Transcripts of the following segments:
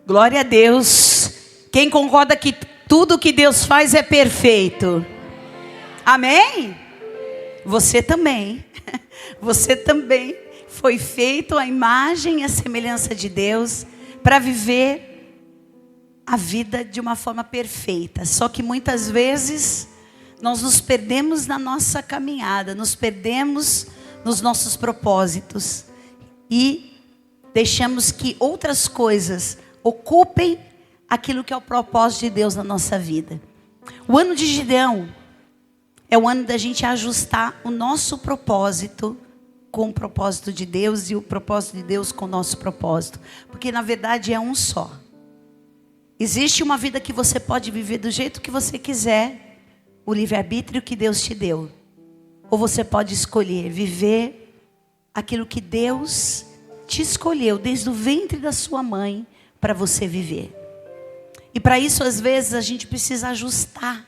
Glória a Deus. Quem concorda que tudo que Deus faz é perfeito? Amém? Você também. Você também foi feito à imagem e à semelhança de Deus para viver a vida de uma forma perfeita. Só que muitas vezes nós nos perdemos na nossa caminhada, nos perdemos nos nossos propósitos e deixamos que outras coisas ocupem aquilo que é o propósito de Deus na nossa vida. O ano de Gideão é o ano da gente ajustar o nosso propósito com o propósito de Deus e o propósito de Deus com o nosso propósito. Porque na verdade é um só. Existe uma vida que você pode viver do jeito que você quiser, o livre-arbítrio que Deus te deu. Ou você pode escolher viver aquilo que Deus te escolheu desde o ventre da sua mãe para você viver. E para isso, às vezes, a gente precisa ajustar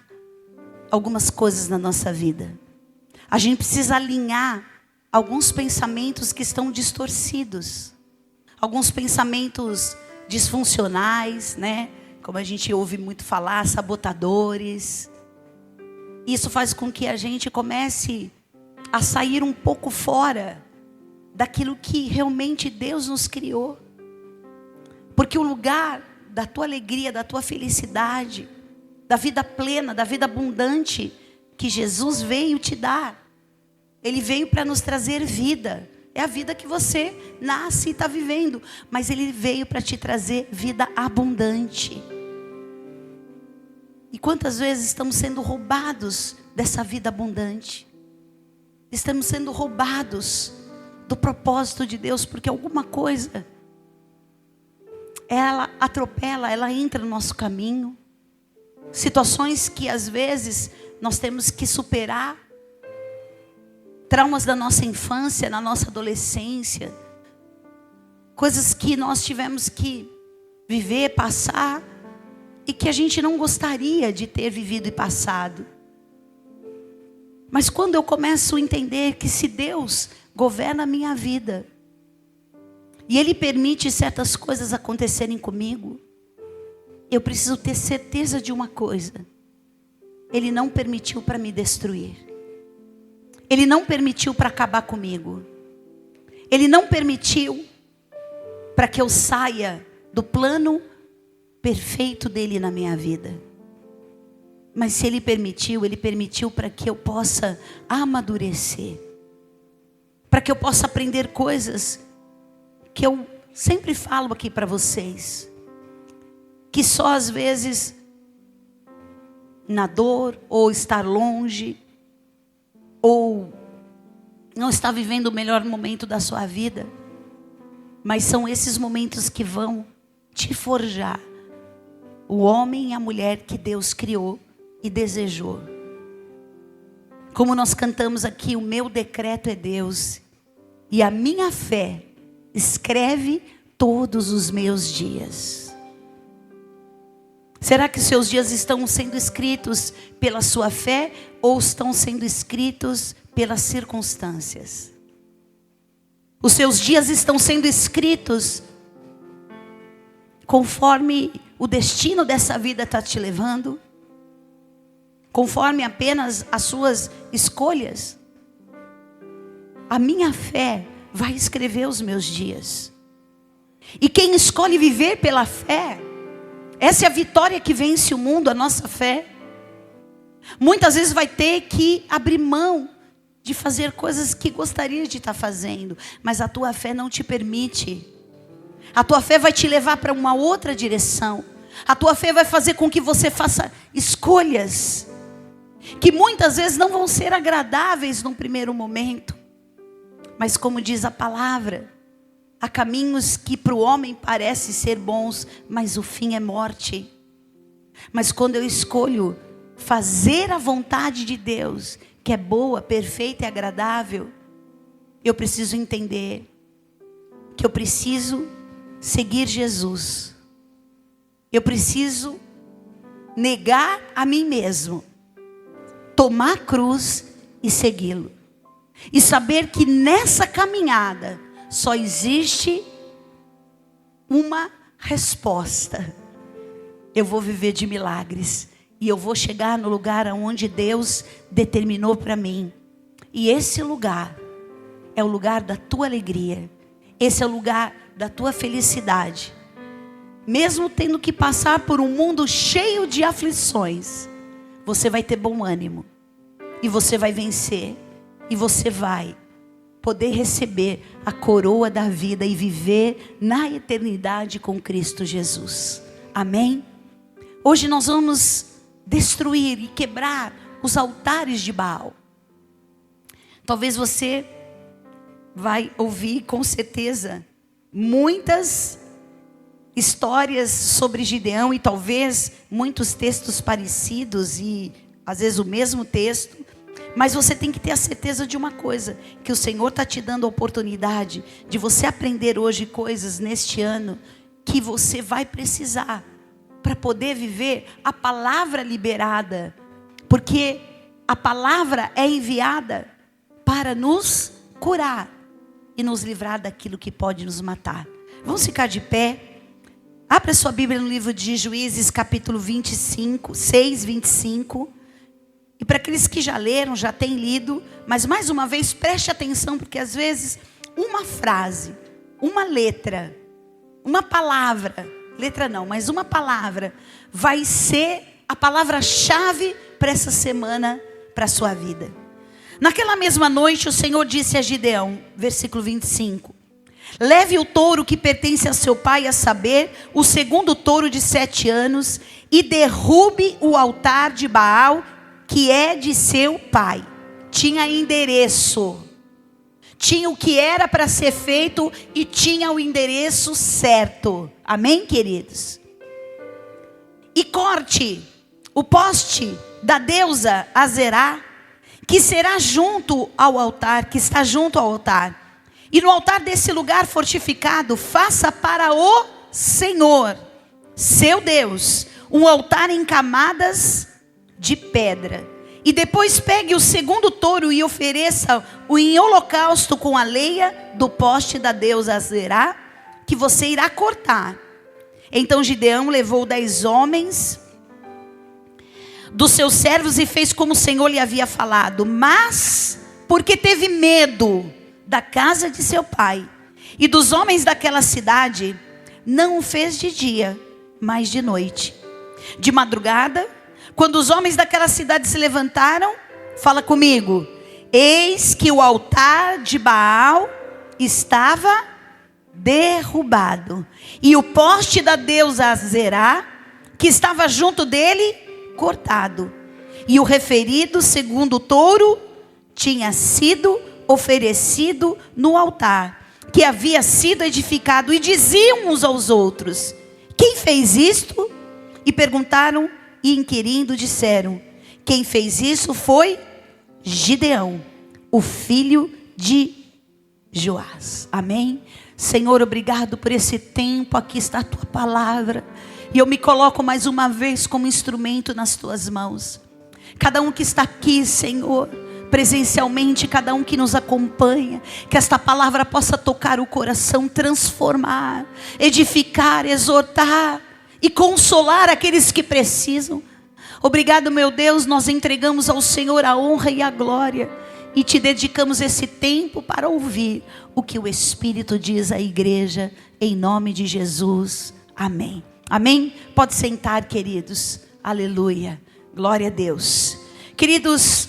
algumas coisas na nossa vida. A gente precisa alinhar alguns pensamentos que estão distorcidos. Alguns pensamentos disfuncionais, né? Como a gente ouve muito falar, sabotadores. Isso faz com que a gente comece a sair um pouco fora daquilo que realmente Deus nos criou. Porque o lugar da tua alegria, da tua felicidade, da vida plena, da vida abundante que Jesus veio te dar. Ele veio para nos trazer vida. É a vida que você nasce e está vivendo. Mas Ele veio para te trazer vida abundante. E quantas vezes estamos sendo roubados dessa vida abundante? Estamos sendo roubados do propósito de Deus, porque alguma coisa, ela atropela, ela entra no nosso caminho. Situações que às vezes nós temos que superar. Traumas da nossa infância, na nossa adolescência. Coisas que nós tivemos que viver, passar. E que a gente não gostaria de ter vivido e passado. Mas quando eu começo a entender que se Deus governa a minha vida, e Ele permite certas coisas acontecerem comigo, eu preciso ter certeza de uma coisa: Ele não permitiu para me destruir. Ele não permitiu para acabar comigo. Ele não permitiu para que eu saia do plano perfeito dele na minha vida. Mas se Ele permitiu para que eu possa amadurecer. Para que eu possa aprender coisas que eu sempre falo aqui para vocês. Que só às vezes, na dor, ou estar longe, ou não estar vivendo o melhor momento da sua vida. Mas são esses momentos que vão te forjar o homem e a mulher que Deus criou e desejou. Como nós cantamos aqui, o meu decreto é Deus, e a minha fé escreve todos os meus dias. Será que seus dias estão sendo escritos pela sua fé ou estão sendo escritos pelas circunstâncias? Os seus dias estão sendo escritos conforme o destino dessa vida está te levando? Conforme apenas as suas escolhas? A minha fé vai escrever os meus dias. E quem escolhe viver pela fé, essa é a vitória que vence o mundo, a nossa fé. Muitas vezes vai ter que abrir mão de fazer coisas que gostaria de estar fazendo, mas a tua fé não te permite. A tua fé vai te levar para uma outra direção. A tua fé vai fazer com que você faça escolhas que muitas vezes não vão ser agradáveis num primeiro momento. Mas como diz a palavra, há caminhos que para o homem parecem ser bons, mas o fim é morte. Mas quando eu escolho fazer a vontade de Deus, que é boa, perfeita e agradável, eu preciso entender que eu preciso seguir Jesus. Eu preciso negar a mim mesmo, tomar a cruz e segui-lo. E saber que nessa caminhada só existe uma resposta. Eu vou viver de milagres. E eu vou chegar no lugar onde Deus determinou para mim. E esse lugar é o lugar da tua alegria. Esse é o lugar da tua felicidade. Mesmo tendo que passar por um mundo cheio de aflições, você vai ter bom ânimo. E você vai vencer. E você vai poder receber a coroa da vida e viver na eternidade com Cristo Jesus. Amém? Hoje nós vamos destruir e quebrar os altares de Baal. Talvez você vai ouvir com certeza muitas histórias sobre Gideão e talvez muitos textos parecidos e às vezes o mesmo texto. Mas você tem que ter a certeza de uma coisa, que o Senhor está te dando a oportunidade de você aprender hoje coisas neste ano que você vai precisar para poder viver a palavra liberada. Porque a palavra é enviada para nos curar e nos livrar daquilo que pode nos matar. Vamos ficar de pé. Abra sua Bíblia no livro de Juízes, capítulo 25, 6, 25. E para aqueles que já leram, já têm lido, mas mais uma vez preste atenção, porque às vezes uma frase, uma letra, uma palavra, letra não, mas uma palavra, vai ser a palavra-chave para essa semana, para a sua vida. Naquela mesma noite o Senhor disse a Gideão, versículo 25: leve o touro que pertence a seu pai, a saber, o segundo touro de 7 anos, e derrube o altar de Baal, que é de seu pai. Tinha endereço, tinha o que era para ser feito e tinha o endereço certo. Amém, queridos? E corte o poste da deusa Azerá, que será junto ao altar, que está junto ao altar. E no altar desse lugar fortificado, faça para o Senhor, seu Deus, um altar em camadas de pedra. E depois pegue o segundo touro e ofereça-o em holocausto com a lenha do poste da deusa Azerá, que você irá cortar. Então Gideão levou 10 homens dos seus servos e fez como o Senhor lhe havia falado. Mas, porque teve medo da casa de seu pai e dos homens daquela cidade, não o fez de dia, mas de noite. De madrugada, quando os homens daquela cidade se levantaram, fala comigo, eis que o altar de Baal estava derrubado, e o poste da deusa Azerá, que estava junto dele, cortado. E o referido segundo touro tinha sido oferecido no altar, que havia sido edificado. E diziam uns aos outros, quem fez isto? E perguntaram, e inquirindo disseram, quem fez isso foi Gideão, o filho de Joás. Amém? Senhor, obrigado por esse tempo. Aqui está a tua palavra, e eu me coloco mais uma vez como instrumento nas tuas mãos. Cada um que está aqui, Senhor, presencialmente, cada um que nos acompanha, que esta palavra possa tocar o coração, transformar, edificar, exortar e consolar aqueles que precisam. Obrigado, meu Deus, nós entregamos ao Senhor a honra e a glória e te dedicamos esse tempo para ouvir o que o Espírito diz à igreja, em nome de Jesus. Amém. Amém? Pode sentar, queridos. Aleluia. Glória a Deus. Queridos,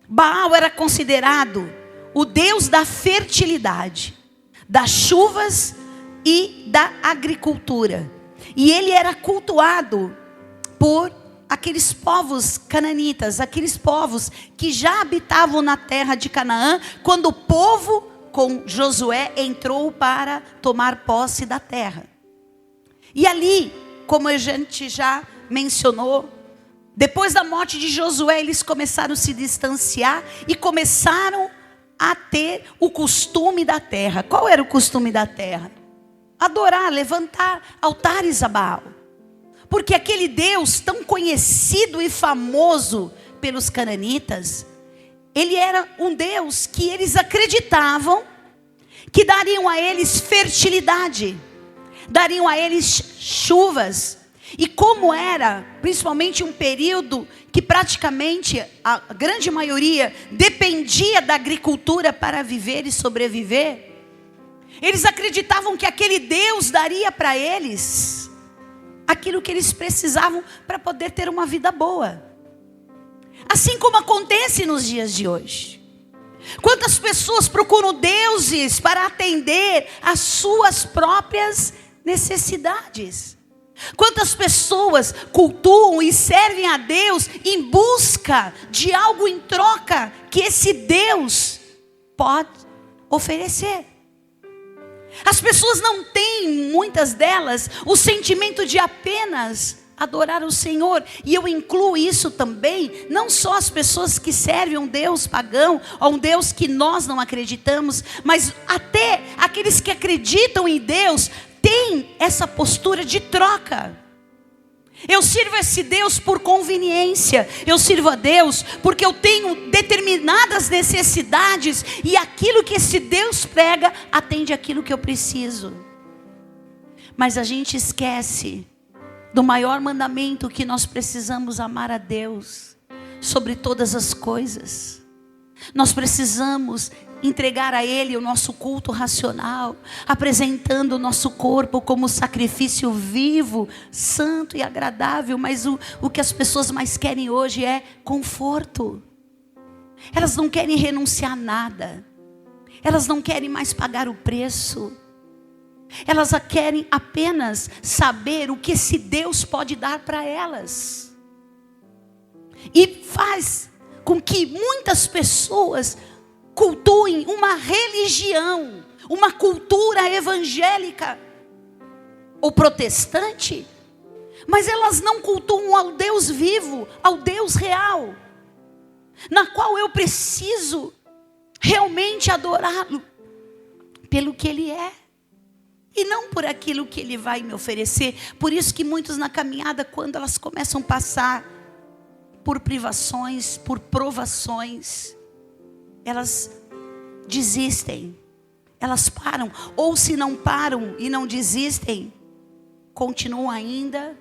Baal era considerado o deus da fertilidade, das chuvas e da agricultura. E ele era cultuado por aqueles povos cananitas, aqueles povos que já habitavam na terra de Canaã, quando o povo com Josué entrou para tomar posse da terra. E ali, como a gente já mencionou, depois da morte de Josué, eles começaram a se distanciar e começaram a ter o costume da terra. Qual era o costume da terra? Adorar, levantar altares a Baal. Porque aquele Deus tão conhecido e famoso pelos cananitas, ele era um Deus que eles acreditavam que dariam a eles fertilidade. dariam a eles chuvas. E como era, principalmente um período que praticamente a grande maioria dependia da agricultura para viver e sobreviver, eles acreditavam que aquele Deus daria para eles aquilo que eles precisavam para poder ter uma vida boa. Assim como acontece nos dias de hoje. Quantas pessoas procuram deuses para atender às suas próprias necessidades? Quantas pessoas cultuam e servem a Deus em busca de algo em troca que esse Deus pode oferecer? As pessoas não têm, muitas delas, o sentimento de apenas adorar o Senhor. E eu incluo isso também, não só as pessoas que servem um Deus pagão, ou um Deus que nós não acreditamos, mas até aqueles que acreditam em Deus, têm essa postura de troca. Eu sirvo esse Deus por conveniência, eu sirvo a Deus porque eu tenho determinadas necessidades, e aquilo que esse Deus prega, atende aquilo que eu preciso. Mas a gente esquece do maior mandamento, que nós precisamos amar a Deus sobre todas as coisas. Nós precisamos entregar a Ele o nosso culto racional, apresentando o nosso corpo como sacrifício vivo, santo e agradável. Mas o que as pessoas mais querem hoje é conforto. Elas não querem renunciar a nada. Elas não querem mais pagar o preço. Elas querem apenas saber o que esse Deus pode dar para elas. E faz com que muitas pessoas cultuem uma religião, uma cultura evangélica ou protestante, mas elas não cultuam ao Deus vivo, ao Deus real, na qual eu preciso realmente adorá-lo pelo que Ele é, e não por aquilo que Ele vai me oferecer. Por isso que muitos na caminhada, quando elas começam a passar por privações, por provações, elas desistem, elas param. Ou se não param e não desistem, continuam ainda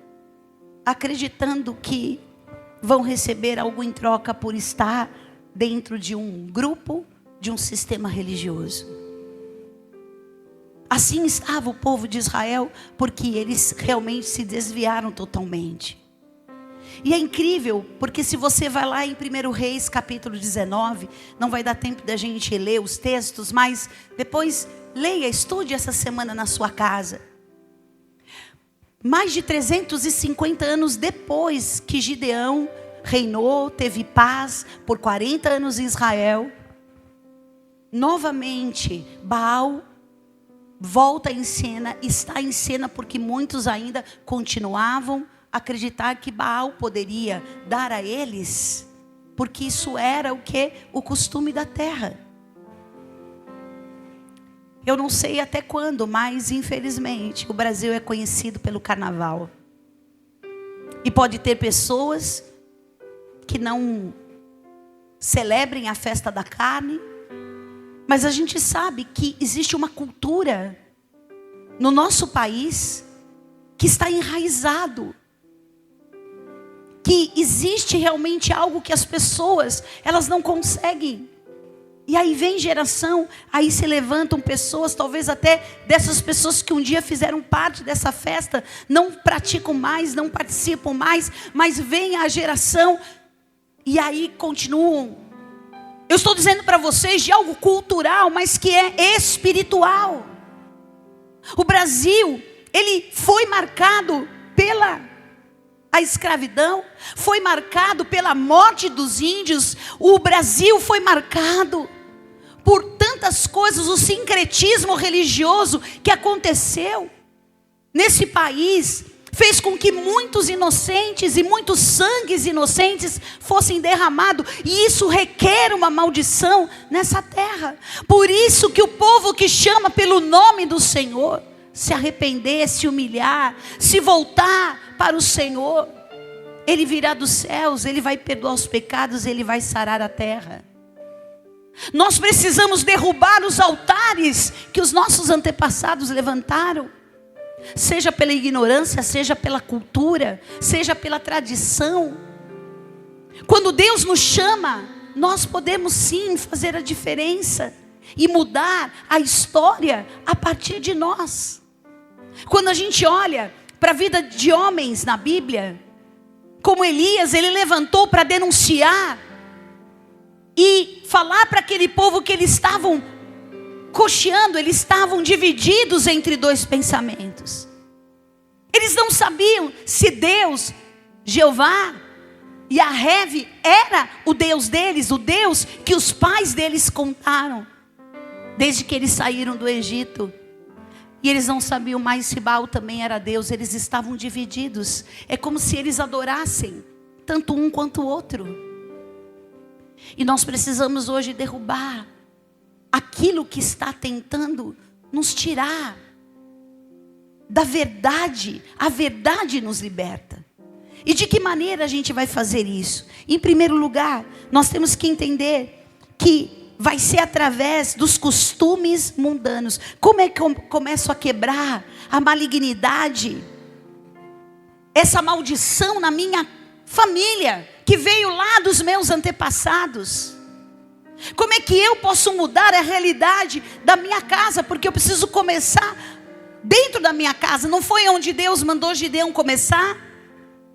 acreditando que vão receber algo em troca por estar dentro de um grupo, de um sistema religioso. Assim estava o povo de Israel, porque eles realmente se desviaram totalmente. E é incrível, porque se você vai lá em 1 Reis capítulo 19, não vai dar tempo da gente ler os textos, mas depois leia, estude essa semana na sua casa. Mais de 350 anos depois que Gideão reinou, teve paz por 40 anos em Israel, novamente Baal volta em cena, está em cena porque muitos ainda continuavam a acreditar que Baal poderia dar a eles, porque isso era o que? O costume da terra. Eu não sei até quando, mas infelizmente o Brasil é conhecido pelo carnaval. E pode ter pessoas que não celebrem a festa da carne, mas a gente sabe que existe uma cultura no nosso país que está enraizado, que existe realmente algo que as pessoas, elas não conseguem. E aí vem geração, aí se levantam pessoas, talvez até dessas pessoas que um dia fizeram parte dessa festa, não praticam mais, não participam mais, mas vem a geração e aí continuam. Eu estou dizendo para vocês de algo cultural, mas que é espiritual. O Brasil, ele foi marcado pela a escravidão, foi marcado pela morte dos índios. O Brasil foi marcado por tantas coisas, o sincretismo religioso que aconteceu nesse país fez com que muitos inocentes e muitos sangues inocentes fossem derramados, e isso requer uma maldição nessa terra. Por isso que o povo que chama pelo nome do Senhor, se arrepender, se humilhar, se voltar para o Senhor, Ele virá dos céus, Ele vai perdoar os pecados, Ele vai sarar a terra. Nós precisamos derrubar os altares que os nossos antepassados levantaram. seja pela ignorância, seja pela cultura, seja pela tradição. Quando Deus nos chama, nós podemos sim fazer a diferença e mudar a história a partir de nós. Quando a gente olha para a vida de homens na Bíblia, como Elias, ele levantou para denunciar e falar para aquele povo que eles estavam cocheando, eles estavam divididos entre dois pensamentos. Eles não sabiam se Deus, Jeová, Yahvé, era o Deus deles, o Deus que os pais deles contaram, desde que eles saíram do Egito. E eles não sabiam mais se Baal também era Deus, eles estavam divididos. É como se eles adorassem, tanto um quanto o outro. E nós precisamos hoje derrubar aquilo que está tentando nos tirar da verdade. A verdade nos liberta. E de que maneira a gente vai fazer isso? Em primeiro lugar, nós temos que entender que vai ser através dos costumes mundanos. Como é que eu começo a quebrar a malignidade, essa maldição na minha família, que veio lá dos meus antepassados? Como é que eu posso mudar a realidade da minha casa? Porque eu preciso começar dentro da minha casa. Não foi onde Deus mandou Gideão começar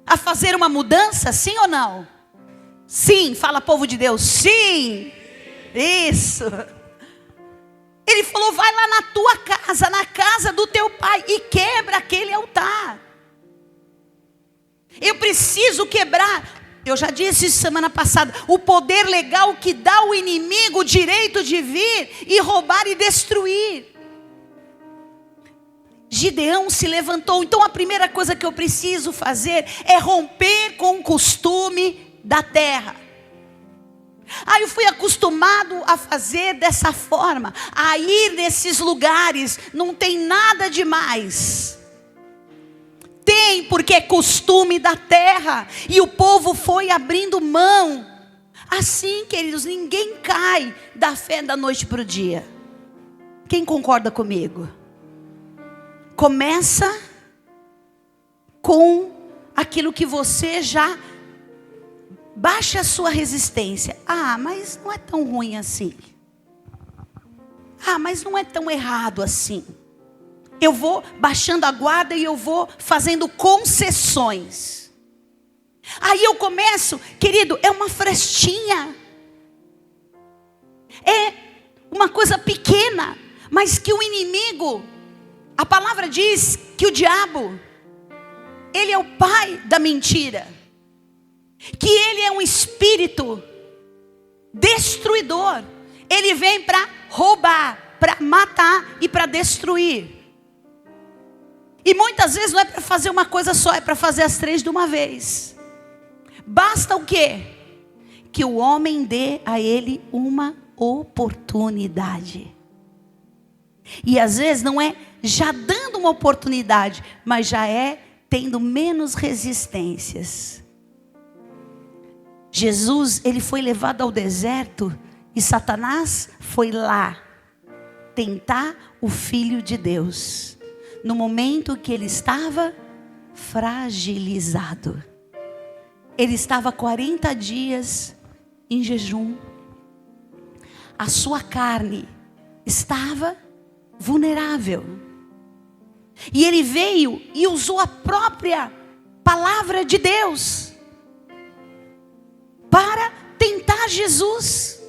a fazer uma mudança? Sim ou não? Sim, fala povo de Deus, sim. Isso. Ele falou, vai lá na tua casa, na casa do teu pai, e quebra aquele altar. Eu preciso quebrar. Eu já disse semana passada, o poder legal que dá ao inimigo o direito de vir e roubar e destruir. Gideão se levantou. Então a primeira coisa que eu preciso fazer é romper com o costume da terra. Eu fui acostumado a fazer dessa forma, a ir nesses lugares, não tem nada demais. Tem, porque é costume da terra, e o povo foi abrindo mão. Assim, queridos, ninguém cai da fé da noite para o dia. Quem concorda comigo? Começa com aquilo que você já baixa a sua resistência. Mas não é tão ruim assim. Mas não é tão errado assim. Eu vou baixando a guarda e eu vou fazendo concessões. Aí eu começo, querido, é uma frestinha. É uma coisa pequena, mas que o inimigo, a palavra diz que o diabo, ele é o pai da mentira. Que ele é um espírito destruidor. Ele vem para roubar, para matar e para destruir. E muitas vezes não é para fazer uma coisa só, é para fazer as três de uma vez. Basta o quê? Que o homem dê a ele uma oportunidade. E às vezes não é já dando uma oportunidade, mas já é tendo menos resistências. Jesus, ele foi levado ao deserto e Satanás foi lá tentar o Filho de Deus, no momento que ele estava fragilizado. Ele estava 40 dias em jejum. A sua carne estava vulnerável. E ele veio e usou a própria palavra de Deus para tentar Jesus.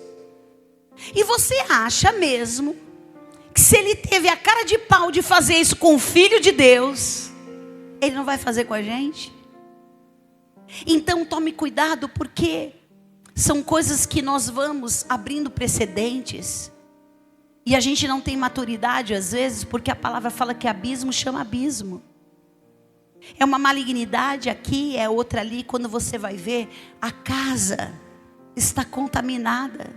E você acha mesmo que se ele teve a cara de pau de fazer isso com o Filho de Deus, ele não vai fazer com a gente? Então tome cuidado, porque são coisas que nós vamos abrindo precedentes. E a gente não tem maturidade às vezes, porque a palavra fala que abismo chama abismo. É uma malignidade aqui, é outra ali. Quando você vai ver, a casa está contaminada.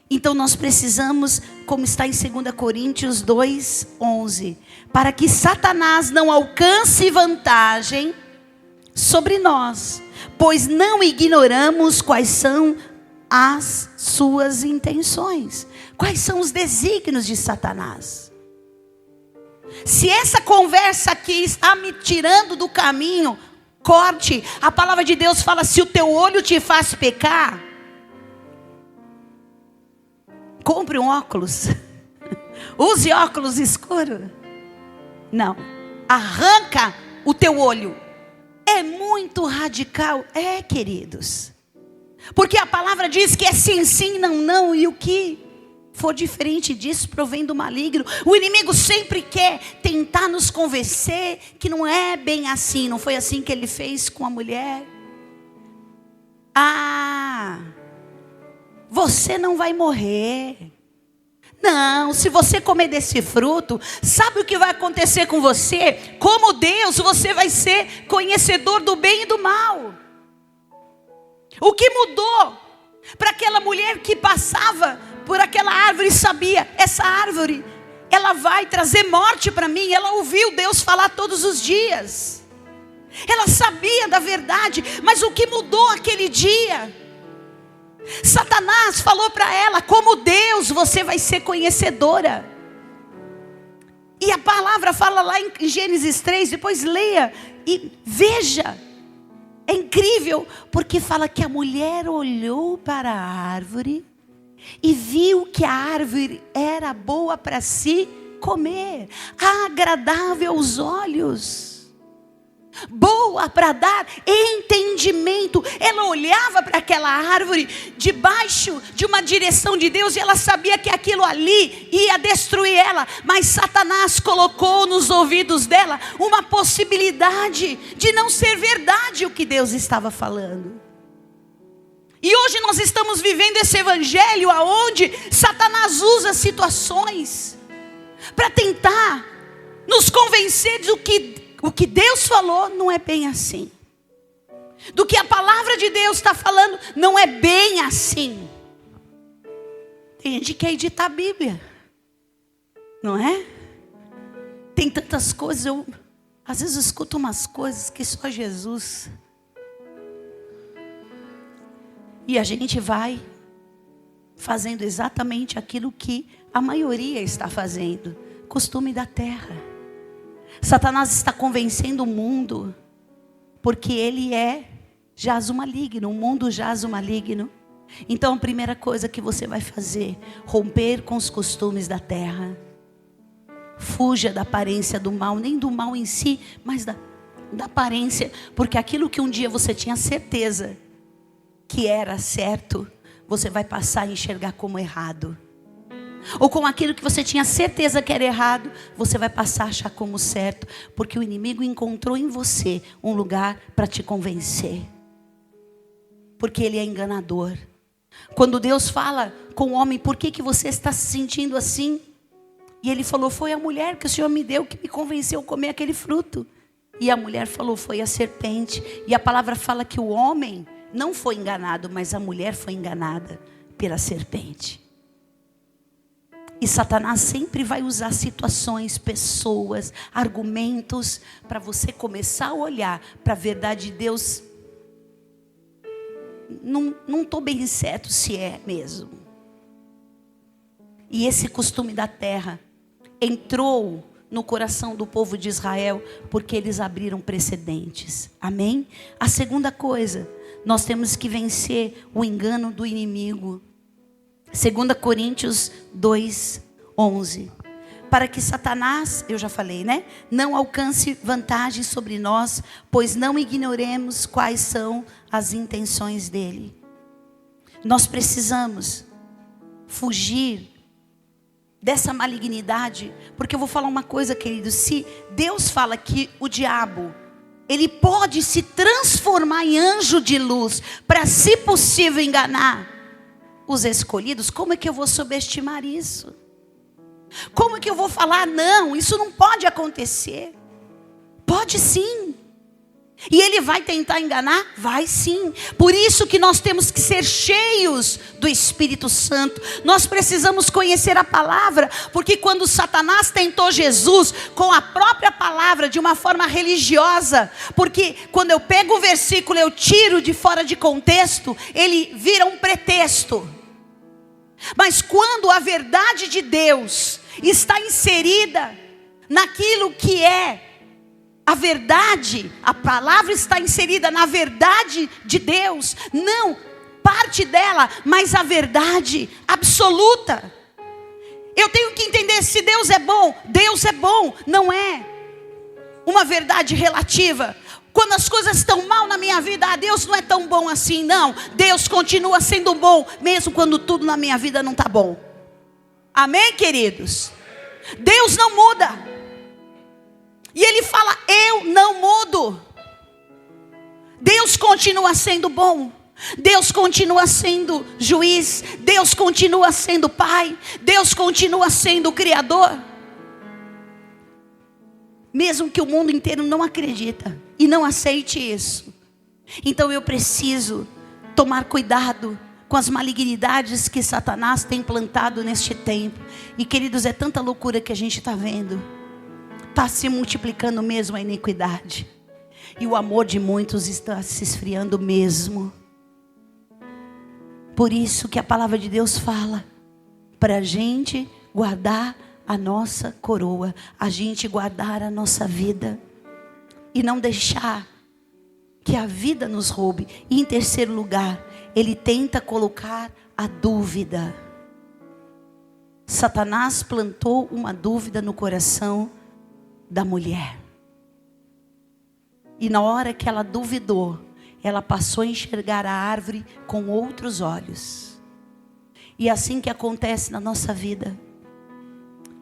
Então nós precisamos, como está em 2 Coríntios 2:11, para que Satanás não alcance vantagem sobre nós, pois não ignoramos quais são as suas intenções. Quais são os desígnios de Satanás? Se essa conversa aqui está me tirando do caminho, corte. A palavra de Deus fala: se o teu olho te faz pecar, compre um óculos. Use óculos escuros. Não, arranca o teu olho. É muito radical, queridos. Porque a palavra diz que é sim, sim, não, não. E o que for diferente disso provém do maligno. O inimigo sempre quer tentar nos convencer que não é bem assim. Não foi assim que ele fez com a mulher. Você não vai morrer. Não, se você comer desse fruto, sabe o que vai acontecer com você? Como Deus, você vai ser conhecedor do bem e do mal. O que mudou para aquela mulher que passava por aquela árvore e sabia, essa árvore, ela vai trazer morte para mim. Ela ouviu Deus falar todos os dias. Ela sabia da verdade, mas o que mudou aquele dia? Satanás falou para ela: como Deus, você vai ser conhecedora. E a palavra fala lá em Gênesis 3, depois leia e veja. É incrível, porque fala que a mulher olhou para a árvore e viu que a árvore era boa para se comer, agradável aos olhos, boa para dar entendimento. Ela olhava para aquela árvore debaixo de uma direção de Deus e ela sabia que aquilo ali ia destruir ela. Mas Satanás colocou nos ouvidos dela uma possibilidade de não ser verdade o que Deus estava falando. E hoje nós estamos vivendo esse evangelho aonde Satanás usa situações para tentar nos convencer do que o que Deus falou não é bem assim. Do que a palavra de Deus está falando não é bem assim. Tem gente que quer editar a Bíblia, não é? Tem tantas coisas, eu às vezes escuto umas coisas que só Jesus. E a gente vai fazendo exatamente aquilo que a maioria está fazendo. Costume da terra. Satanás está convencendo o mundo, porque ele jaz o maligno, o mundo jaz o maligno. Então a primeira coisa que você vai fazer, romper com os costumes da terra. Fuja da aparência do mal, nem do mal em si, mas da aparência, porque aquilo que um dia você tinha certeza que era certo, você vai passar a enxergar como errado. Ou com aquilo que você tinha certeza que era errado, você vai passar a achar como certo. Porque o inimigo encontrou em você um lugar para te convencer. Porque ele é enganador. Quando Deus fala com o homem: por que você está se sentindo assim? E ele falou: foi a mulher que o Senhor me deu que me convenceu a comer aquele fruto. E a mulher falou: foi a serpente. E a palavra fala que o homem não foi enganado, mas a mulher foi enganada pela serpente. E Satanás sempre vai usar situações, pessoas, argumentos para você começar a olhar para a verdade de Deus. Não estou bem certo se é mesmo. E esse costume da terra entrou no coração do povo de Israel porque eles abriram precedentes. Amém? A segunda coisa, nós temos que vencer o engano do inimigo. 2 Coríntios 2:11. Para que Satanás, eu já falei, né? Não alcance vantagem sobre nós, pois não ignoremos quais são as intenções dele. Nós precisamos fugir dessa malignidade, porque eu vou falar uma coisa, querido. Se Deus fala que o diabo, ele pode se transformar em anjo de luz, para, se possível, enganar os escolhidos, como é que eu vou subestimar isso? Como é que eu vou falar: não, isso não pode acontecer? Pode sim. E ele vai tentar enganar? Vai sim. Por isso que nós temos que ser cheios do Espírito Santo. Nós precisamos conhecer a palavra, porque quando Satanás tentou Jesus com a própria palavra de uma forma religiosa, porque quando eu pego o versículo, eu tiro de fora de contexto, ele vira um pretexto. Mas quando a verdade de Deus está inserida naquilo que é a verdade. A palavra está inserida na verdade de Deus, não parte dela, mas a verdade absoluta. Eu tenho que entender, se Deus é bom, não é uma verdade relativa. Quando as coisas estão mal na minha vida, Deus não é tão bom assim, não. Deus continua sendo bom, mesmo quando tudo na minha vida não está bom. Amém, queridos? Deus não muda. E Ele fala, eu não mudo. Deus continua sendo bom. Deus continua sendo juiz. Deus continua sendo pai. Deus continua sendo criador. Mesmo que o mundo inteiro não acredita e não aceite isso. Então eu preciso tomar cuidado com as malignidades que Satanás tem plantado neste tempo. E queridos, é tanta loucura que a gente está vendo. Está se multiplicando mesmo a iniquidade. E o amor de muitos está se esfriando mesmo. Por isso que a palavra de Deus fala, para a gente guardar a nossa coroa, a gente guardar a nossa vida. E não deixar que a vida nos roube. E em terceiro lugar, ele tenta colocar a dúvida. Satanás plantou uma dúvida no coração da mulher. E na hora que ela duvidou, ela passou a enxergar a árvore com outros olhos. E é assim que acontece na nossa vida.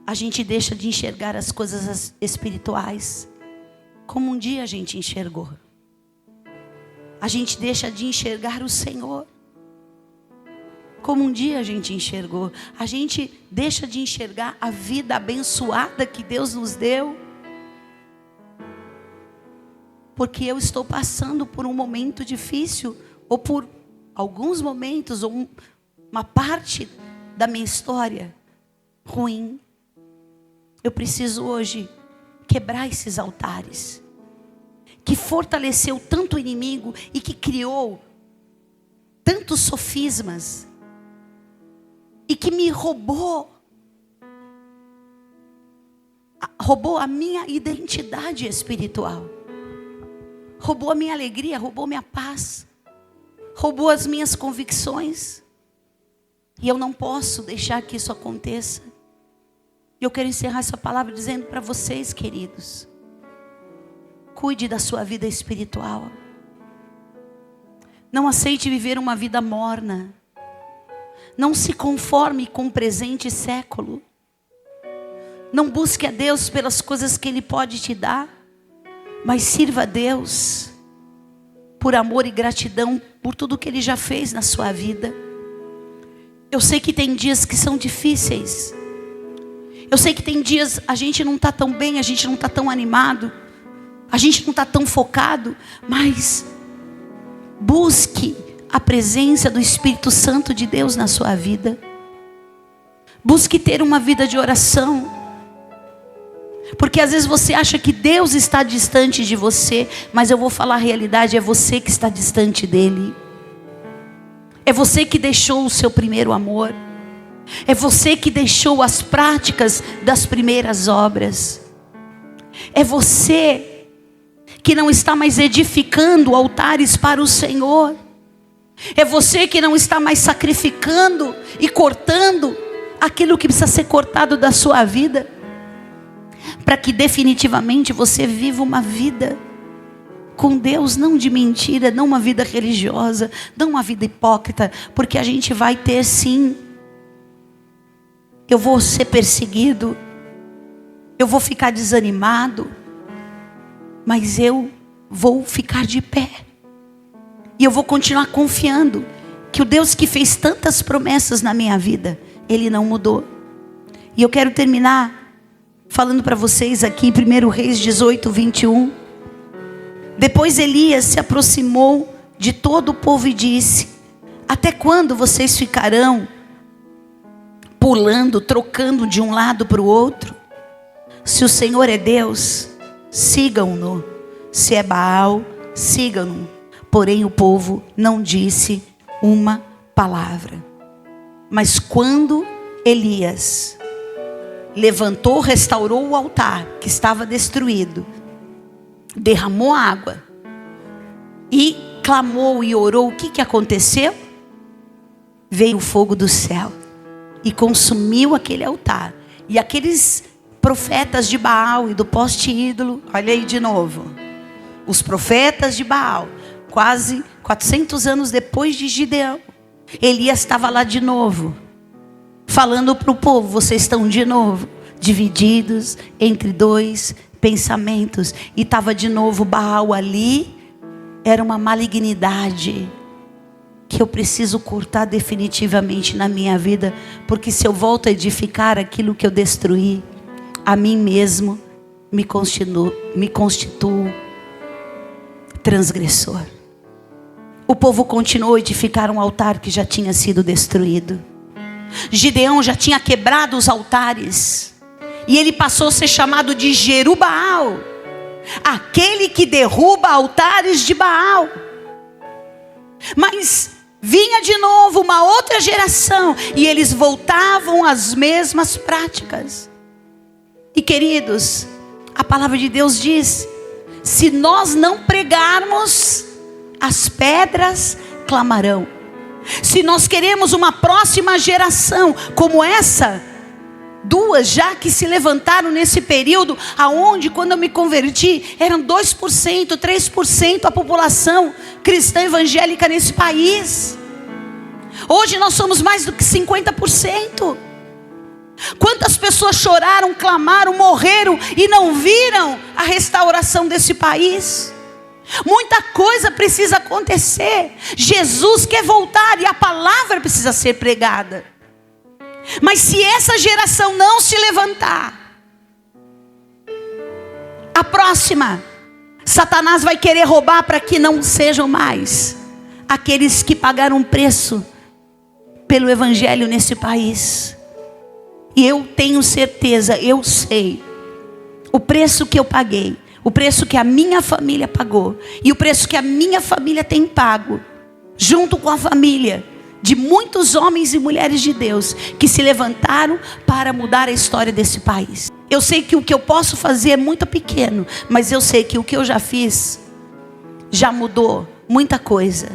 A gente deixa de enxergar as coisas espirituais como um dia a gente enxergou. A gente deixa de enxergar o Senhor como um dia a gente enxergou. A gente deixa de enxergar a vida abençoada que Deus nos deu. Porque eu estou passando por um momento difícil, ou por alguns momentos, ou uma parte da minha história ruim. Eu preciso hoje quebrar esses altares, que fortaleceu tanto o inimigo e que criou tantos sofismas, e que me roubou a minha identidade espiritual. Roubou a minha alegria, roubou minha paz, roubou as minhas convicções. E eu não posso deixar que isso aconteça. E eu quero encerrar essa palavra dizendo para vocês, queridos, cuide da sua vida espiritual. Não aceite viver uma vida morna. Não se conforme com o presente século. Não busque a Deus pelas coisas que Ele pode te dar, mas sirva a Deus por amor e gratidão por tudo que Ele já fez na sua vida. Eu sei que tem dias que são difíceis. Eu sei que tem dias a gente não está tão bem, a gente não está tão animado, a gente não está tão focado, mas busque a presença do Espírito Santo de Deus na sua vida. Busque ter uma vida de oração. Porque às vezes você acha que Deus está distante de você, mas eu vou falar a realidade, é você que está distante dele. É você que deixou o seu primeiro amor. É você que deixou as práticas das primeiras obras. É você que não está mais edificando altares para o Senhor. É você que não está mais sacrificando e cortando aquilo que precisa ser cortado da sua vida, para que definitivamente você viva uma vida com Deus, não de mentira, não uma vida religiosa, não uma vida hipócrita, porque a gente vai ter sim. Eu vou ser perseguido, eu vou ficar desanimado, mas eu vou ficar de pé. E eu vou continuar confiando que o Deus que fez tantas promessas na minha vida, Ele não mudou. E eu quero terminar falando para vocês aqui, 1 Reis 18, 21. Depois Elias se aproximou de todo o povo e disse: até quando vocês ficarão pulando, trocando de um lado para o outro? Se o Senhor é Deus, sigam-no. Se é Baal, sigam-no. Porém o povo não disse uma palavra. Mas quando Elias levantou, restaurou o altar que estava destruído, derramou água e clamou e orou. O que aconteceu? Veio o fogo do céu e consumiu aquele altar. E aqueles profetas de Baal e do poste ídolo, olha aí de novo, os profetas de Baal, quase 400 anos depois de Gideão, Elias estava lá de novo, falando para o povo: vocês estão de novo divididos entre dois pensamentos. E estava de novo Baal ali. Era uma malignidade que eu preciso cortar definitivamente na minha vida, porque se eu volto a edificar aquilo que eu destruí, a mim mesmo me constituo transgressor. O povo continuou a edificar um altar que já tinha sido destruído. Gideão já tinha quebrado os altares, e ele passou a ser chamado de Jerubaal, aquele que derruba altares de Baal. Mas vinha de novo uma outra geração, e eles voltavam às mesmas práticas. E queridos, a palavra de Deus diz: se nós não pregarmos, as pedras clamarão. Se nós queremos uma próxima geração como essa, duas já que se levantaram nesse período, aonde quando eu me converti, eram 2%, 3% a população cristã evangélica nesse país. Hoje nós somos mais do que 50%. Quantas pessoas choraram, clamaram, morreram e não viram a restauração desse país? Muita coisa precisa acontecer. Jesus quer voltar e a palavra precisa ser pregada. Mas se essa geração não se levantar, a próxima, Satanás vai querer roubar para que não sejam mais aqueles que pagaram um preço pelo evangelho nesse país. E eu tenho certeza, eu sei o preço que eu paguei, o preço que a minha família pagou, e o preço que a minha família tem pago, junto com a família de muitos homens e mulheres de Deus que se levantaram para mudar a história desse país. Eu sei que o que eu posso fazer é muito pequeno, mas eu sei que o que eu já fiz já mudou muita coisa.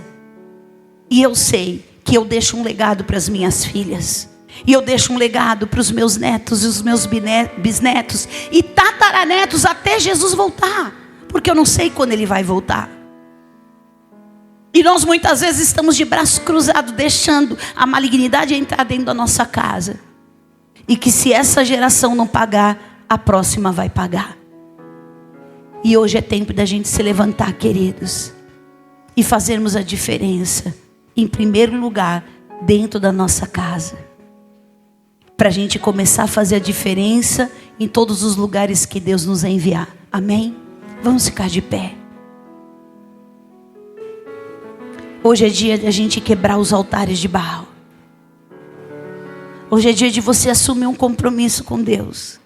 E eu sei que eu deixo um legado para as minhas filhas, e eu deixo um legado para os meus netos e os meus bisnetos e tataranetos até Jesus voltar, porque eu não sei quando Ele vai voltar. E nós muitas vezes estamos de braço cruzado, deixando a malignidade entrar dentro da nossa casa. E que se essa geração não pagar, a próxima vai pagar. E hoje é tempo da gente se levantar, queridos, e fazermos a diferença, em primeiro lugar, dentro da nossa casa. Para a gente começar a fazer a diferença em todos os lugares que Deus nos enviar. Amém? Vamos ficar de pé. Hoje é dia de a gente quebrar os altares de Baal. Hoje é dia de você assumir um compromisso com Deus.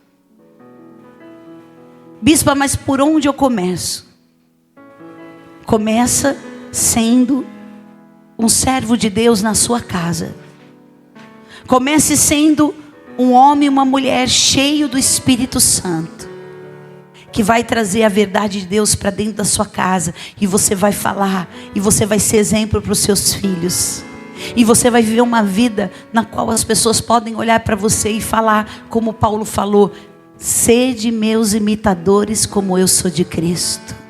Bispa, mas por onde eu começo? Começa sendo um servo de Deus na sua casa. Comece sendo um homem e uma mulher cheio do Espírito Santo, que vai trazer a verdade de Deus para dentro da sua casa. E você vai falar, e você vai ser exemplo para os seus filhos. E você vai viver uma vida na qual as pessoas podem olhar para você e falar, como Paulo falou: sede meus imitadores como eu sou de Cristo.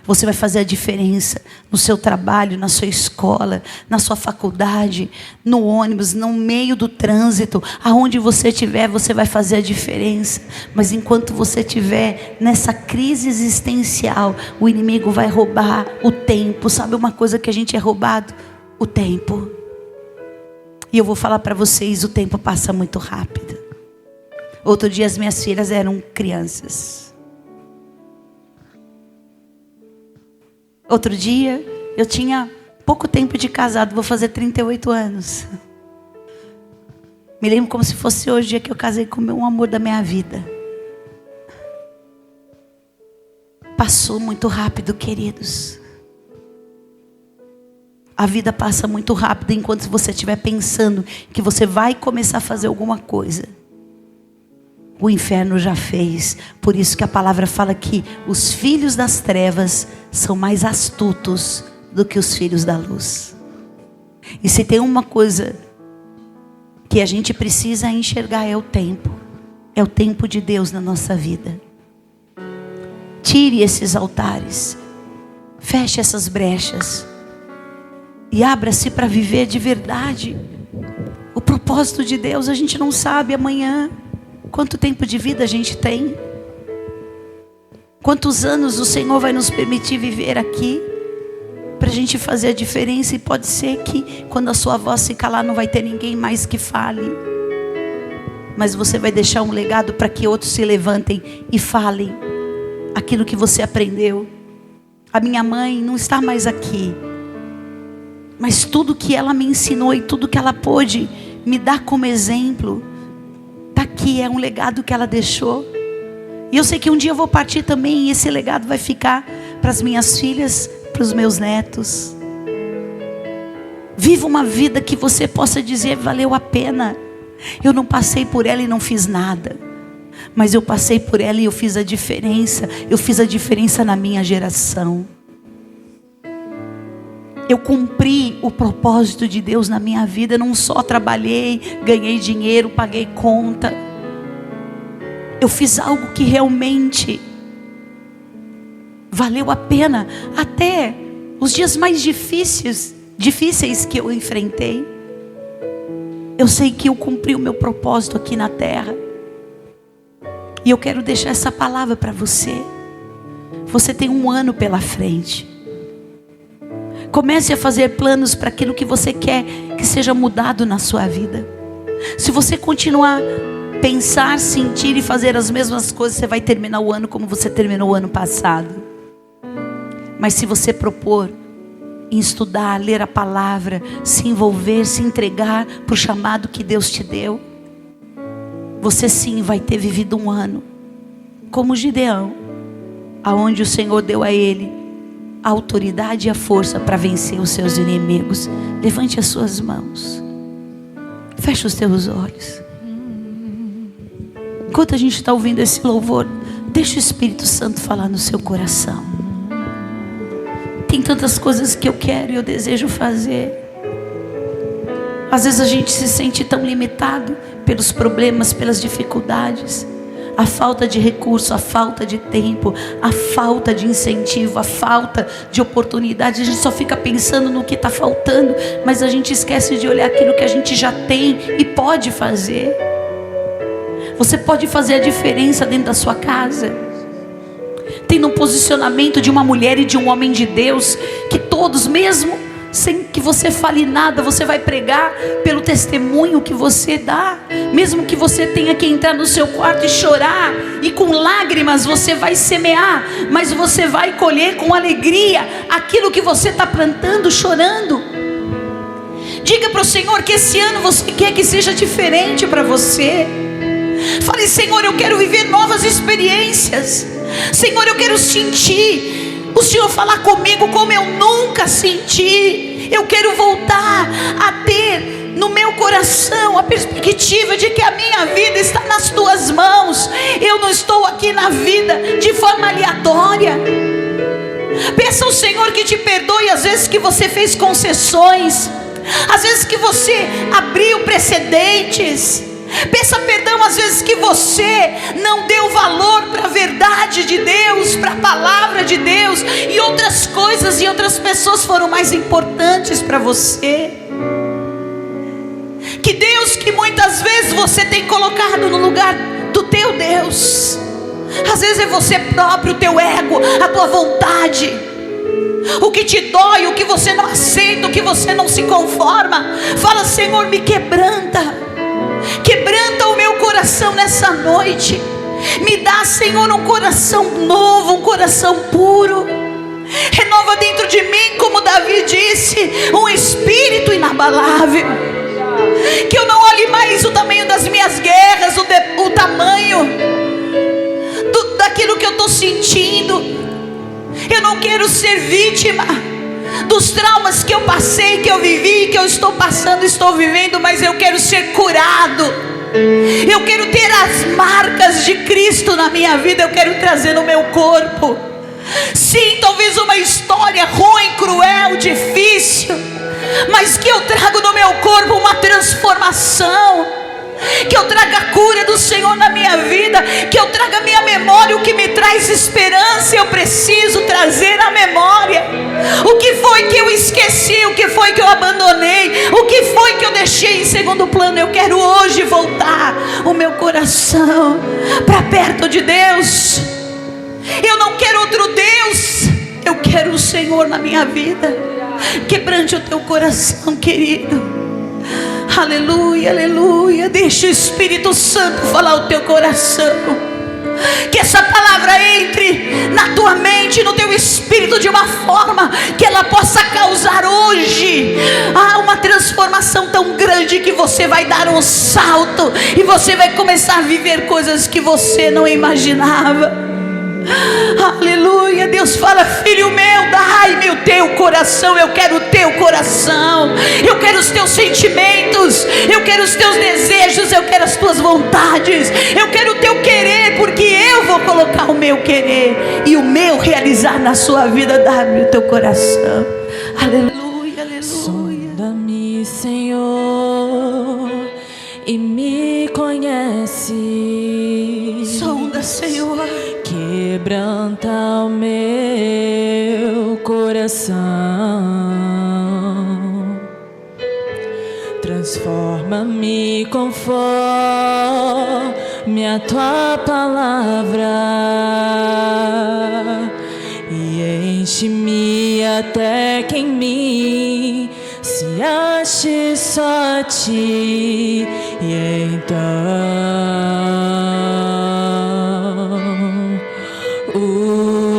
Você vai fazer a diferença no seu trabalho, na sua escola, na sua faculdade, no ônibus, no meio do trânsito. Aonde você estiver, você vai fazer a diferença. Mas enquanto você estiver nessa crise existencial, o inimigo vai roubar o tempo. Sabe uma coisa que a gente é roubado? O tempo. E eu vou falar para vocês, o tempo passa muito rápido. Outro dia as minhas filhas eram crianças. Outro dia, eu tinha pouco tempo de casado, vou fazer 38 anos. Me lembro como se fosse hoje o dia que eu casei com o amor da minha vida. Passou muito rápido, queridos. A vida passa muito rápido enquanto você estiver pensando que você vai começar a fazer alguma coisa. o inferno já fez. Por isso que a palavra fala que os filhos das trevas são mais astutos do que os filhos da luz. E se tem uma coisa que a gente precisa enxergar, é o tempo. É o tempo de Deus na nossa vida. Tire esses altares, feche essas brechas e abra-se para viver de verdade o propósito de Deus. A gente não sabe amanhã quanto tempo de vida a gente tem, quantos anos o Senhor vai nos permitir viver aqui para a gente fazer a diferença. E pode ser que quando a sua voz se calar não vai ter ninguém mais que fale, mas você vai deixar um legado para que outros se levantem e falem aquilo que você aprendeu. A minha mãe não está mais aqui, mas tudo que ela me ensinou e tudo que ela pôde me dar como exemplo está aqui, é um legado que ela deixou. E eu sei que um dia eu vou partir também, e esse legado vai ficar para as minhas filhas, para os meus netos. Viva uma vida que você possa dizer: valeu a pena. Eu não passei por ela e não fiz nada, mas eu passei por ela e eu fiz a diferença. Eu fiz a diferença na minha geração. Eu cumpri o propósito de Deus na minha vida. Eu não só trabalhei, ganhei dinheiro, paguei conta. Eu fiz algo que realmente valeu a pena. Até os dias mais difíceis que eu enfrentei, eu sei que eu cumpri o meu propósito aqui na terra. E eu quero deixar essa palavra para você. Você tem um ano pela frente. Comece a fazer planos para aquilo que você quer que seja mudado na sua vida. Se você continuar pensar, sentir e fazer as mesmas coisas, você vai terminar o ano como você terminou o ano passado. Mas se você propor em estudar, ler a palavra, se envolver, se entregar para o chamado que Deus te deu, você sim vai ter vivido um ano como Gideão, aonde o Senhor deu a ele a autoridade e a força para vencer os seus inimigos. Levante as suas mãos, feche os teus olhos. Enquanto a gente está ouvindo esse louvor, deixa o Espírito Santo falar no seu coração. Tem tantas coisas que eu quero e eu desejo fazer. Às vezes a gente se sente tão limitado pelos problemas, pelas dificuldades, a falta de recurso, a falta de tempo, a falta de incentivo, a falta de oportunidade. A gente só fica pensando no que está faltando, mas a gente esquece de olhar aquilo que a gente já tem e pode fazer. Você pode fazer a diferença dentro da sua casa. Tem no posicionamento de uma mulher e de um homem de Deus, que todos, mesmo sem que você fale nada, você vai pregar pelo testemunho que você dá. Mesmo que você tenha que entrar no seu quarto e chorar, e com lágrimas você vai semear, mas você vai colher com alegria aquilo que você está plantando, chorando. Diga para o Senhor que esse ano você quer que seja diferente para você. Fale: Senhor, eu quero viver novas experiências. Senhor, eu quero sentir o Senhor falar comigo como eu nunca senti. Eu quero voltar a ter no meu coração a perspectiva de que a minha vida está nas tuas mãos. Eu não estou aqui na vida de forma aleatória. Peça ao Senhor que te perdoe as vezes que você fez concessões, às vezes que você abriu precedentes. Peça perdão às vezes que você não deu valor para a verdade de Deus, para a palavra de Deus, e outras coisas e outras pessoas foram mais importantes para você. Que Deus que muitas vezes você tem colocado no lugar do teu Deus, às vezes é você próprio, o teu ego, a tua vontade, o que te dói, o que você não aceita, o que você não se conforma. Fala: Senhor, me quebranta. Quebranta o meu coração nessa noite. Me dá, Senhor, um coração novo, um coração puro. Renova dentro de mim, como Davi disse, um espírito inabalável. Que eu não olhe mais o tamanho das minhas guerras, o tamanho daquilo que eu estou sentindo. Eu não quero ser vítima dos traumas que eu passei, que eu vivi, que eu estou passando, estou vivendo, mas eu quero ser curado. Eu quero ter as marcas de Cristo na minha vida. Eu quero trazer no meu corpo. Sim, talvez uma história ruim, cruel, difícil, mas que eu trago no meu corpo uma transformação, que eu traga a cura do Senhor na minha vida, que eu traga a minha memória, o que me traz esperança. Eu preciso trazer na memória o que foi que eu esqueci, o que foi que eu abandonei, o que foi que eu deixei em segundo plano. Eu quero hoje voltar o meu coração para perto de Deus. Eu não quero outro Deus, eu quero o Senhor na minha vida. Quebrante o teu coração, querido. Aleluia, aleluia. Deixa o Espírito Santo falar o teu coração. Que essa palavra entre na tua mente, no teu espírito, de uma forma que ela possa causar hoje uma transformação tão grande, que você vai dar um salto e você vai começar a viver coisas que você não imaginava. Aleluia. Deus fala: filho meu, dai-me o teu coração. Eu quero o teu coração, eu quero os teus sentimentos, eu quero os teus desejos, eu quero as tuas vontades, eu quero o teu querer, porque eu vou colocar o meu querer e o meu realizar na sua vida. Dá-me o teu coração. Aleluia, aleluia. Sonda-me, Senhor, e me conhece. Sonda, Senhor. Quebranta o meu coração, transforma-me conforme a tua palavra e enche-me até que em mim se ache só ti. E então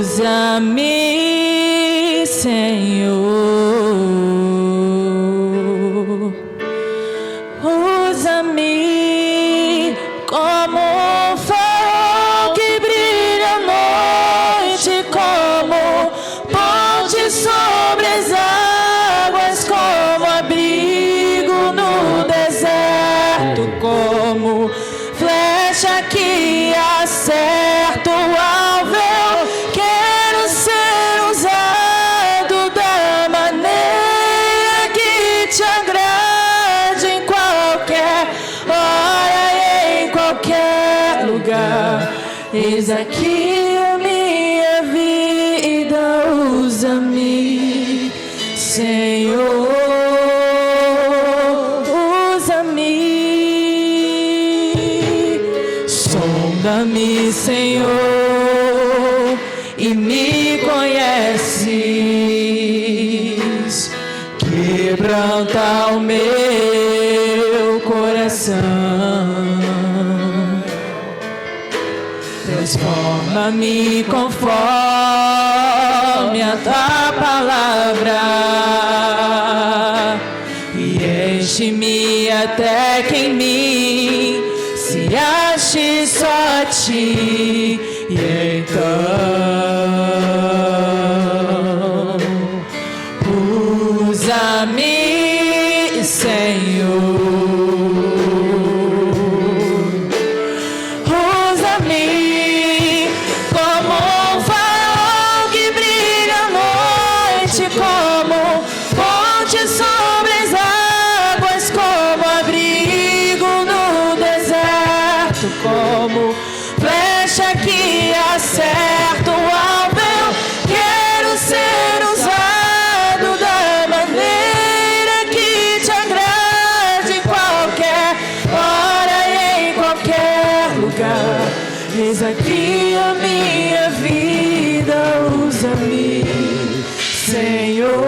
usa-me, Senhor, usa-me como um farol que brilha à noite, como ponte sobre as águas, como abrigo no deserto, como flecha que acerta o alvo. Eu quero ser usado da maneira que te agrade, em qualquer hora e em qualquer lugar. Eis aqui a minha vida, usa-me, Senhor, usa-me. Sonda-me, Senhor, e me conheces. Quebranta o meu coração, transforma-me conforme a tua palavra e enche-me até que em mim se ache só ti. E então usa-me, Senhor, usa-me como um farol que brilha à noite, como ponte sobre as águas, como abrigo no deserto, como flecha que acerta o alvo. Eu quero ser usado da maneira que te agrade, em qualquer hora e em qualquer lugar. Eis aqui a minha vida, usa-me, Senhor,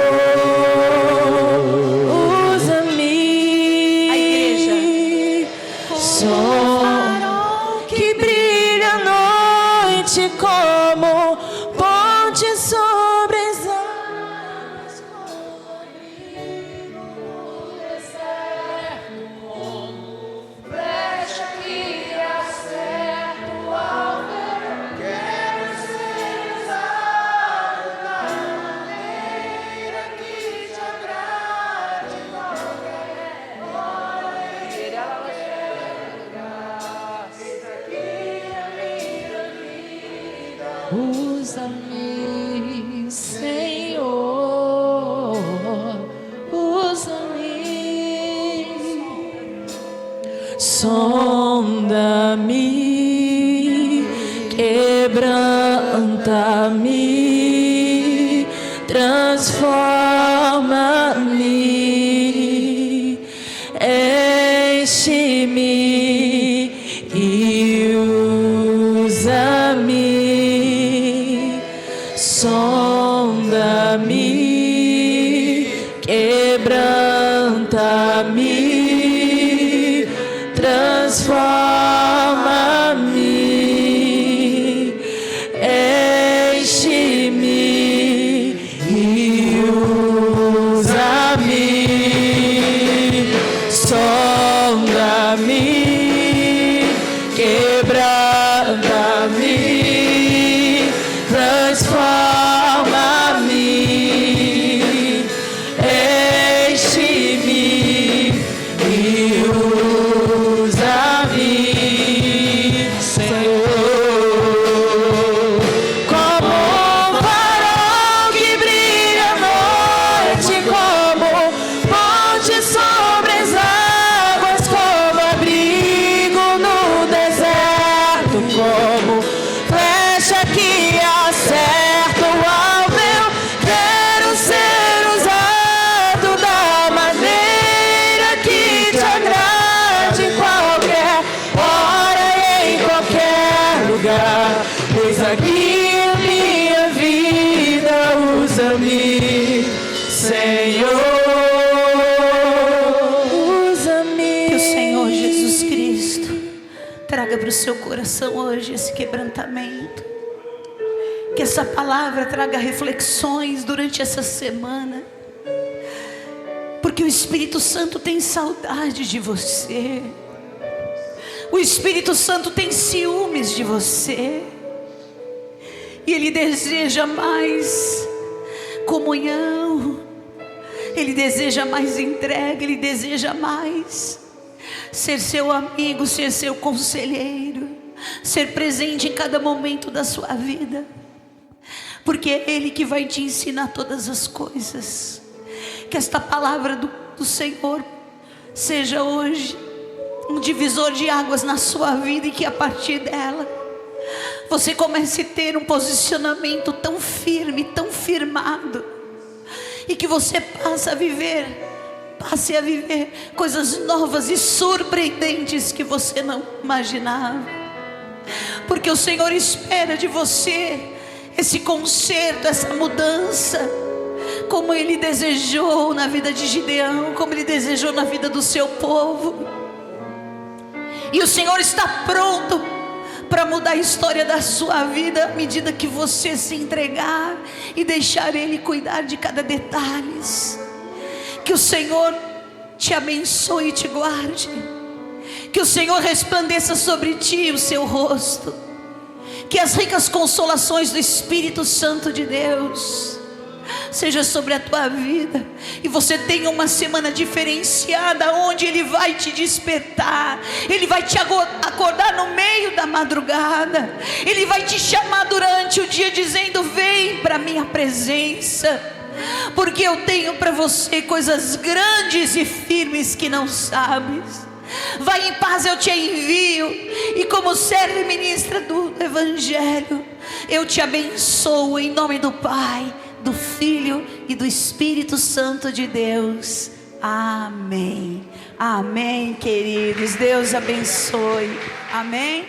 usa-me. A igreja. Som que brilha à noite, como ponte sobre as águas, como abrigo no deserto, como flecha que acerta o alvo. Eu quero ser usado da maneira que te agrade, em qualquer hora e em qualquer lugar. Usa-me, Senhor, usa-me. Sonda-me, quebranta-me, transforma-me, enche-me e usa-me. Sonda-me, quebranta-me, transforma-me, enche-me e usa-me. Sonda-me, quebranta-me, transforma-me, enche-me e usa-me, Senhor. Como um farol que brilha à noite, como ponte sobre as águas, como abrigo no deserto, como flecha que acerta o alvo. Eu quero ser usado da maneira que te agrade, em qualquer hora e em qualquer lugar. Eis aqui a minha vida, usa-me, Senhor, usa-me. Que o Senhor Jesus Cristo traga para o seu coração hoje esse quebrantamento. Que essa palavra traga reflexões durante essa semana. Porque o Espírito Santo tem saudade de você. O Espírito Santo tem ciúmes de você. E Ele deseja mais comunhão. Ele deseja mais entrega. Ele deseja mais ser seu amigo, ser seu conselheiro, ser presente em cada momento da sua vida. Porque é Ele que vai te ensinar todas as coisas. Que esta palavra do Senhor seja hoje um divisor de águas na sua vida, e que a partir dela você comece a ter um posicionamento tão firme, tão firmado, e que você passe a viver coisas novas e surpreendentes que você não imaginava. Porque o Senhor espera de você esse conserto, essa mudança, como Ele desejou na vida de Gideão, como Ele desejou na vida do seu povo. E o Senhor está pronto para mudar a história da sua vida, à medida que você se entregar e deixar Ele cuidar de cada detalhe. Que o Senhor te abençoe e te guarde. Que o Senhor resplandeça sobre ti o seu rosto. Que as ricas consolações do Espírito Santo de Deus seja sobre a tua vida, e você tenha uma semana diferenciada, onde Ele vai te despertar. Ele vai te acordar no meio da madrugada. Ele vai te chamar durante o dia, dizendo: vem para a minha presença, porque eu tenho para você coisas grandes e firmes que não sabes. Vai em paz, eu te envio. E como serva e ministra do Evangelho, eu te abençoo em nome do Pai, do Filho e do Espírito Santo de Deus. Amém. Amém, queridos. Deus abençoe. Amém.